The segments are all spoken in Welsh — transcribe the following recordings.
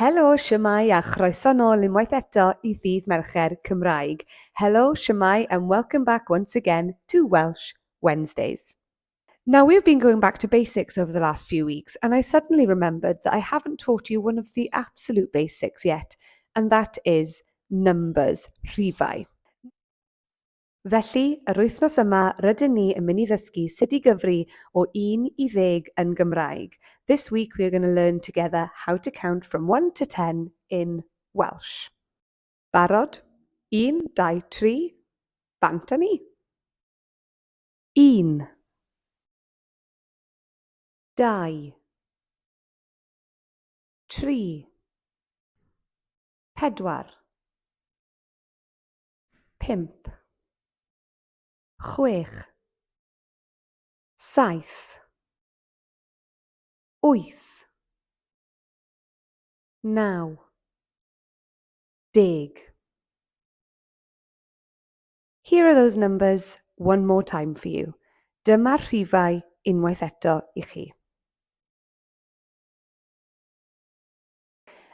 Helo, shwmai a chroeso nôl unwaith eto I Ddydd Mercher Cymraeg. Hello, shwmai and welcome back once again to Welsh Wednesdays. Now, we've been going back to basics over the last few weeks, and I suddenly remembered that I haven't taught you one of the absolute basics yet, and that is numbers, rhifau. Felly, yr wythnos yma, rydyn ni yn mynd I ddysgu sut I gyfri o 1 I 10 yn Gymraeg. This week we are going to learn together how to count from 1 to 10 in Welsh. Barod? 1, 2, 3. Bant â ni. 1. 2. 3. 4. 5. 6. 7. 8. 9. 10. Here are those numbers one more time for you. Dyma'r rhifau unwaith eto I chi.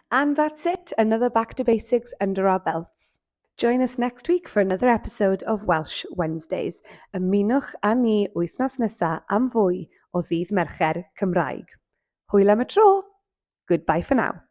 And that's it, another back to basics under our belts. Join us next week for another episode of Welsh Wednesdays. Ymunwch â ni wythnos nesa am fwy o Ddydd Mercher Cymraeg. Hwyl am y tro. Goodbye for now.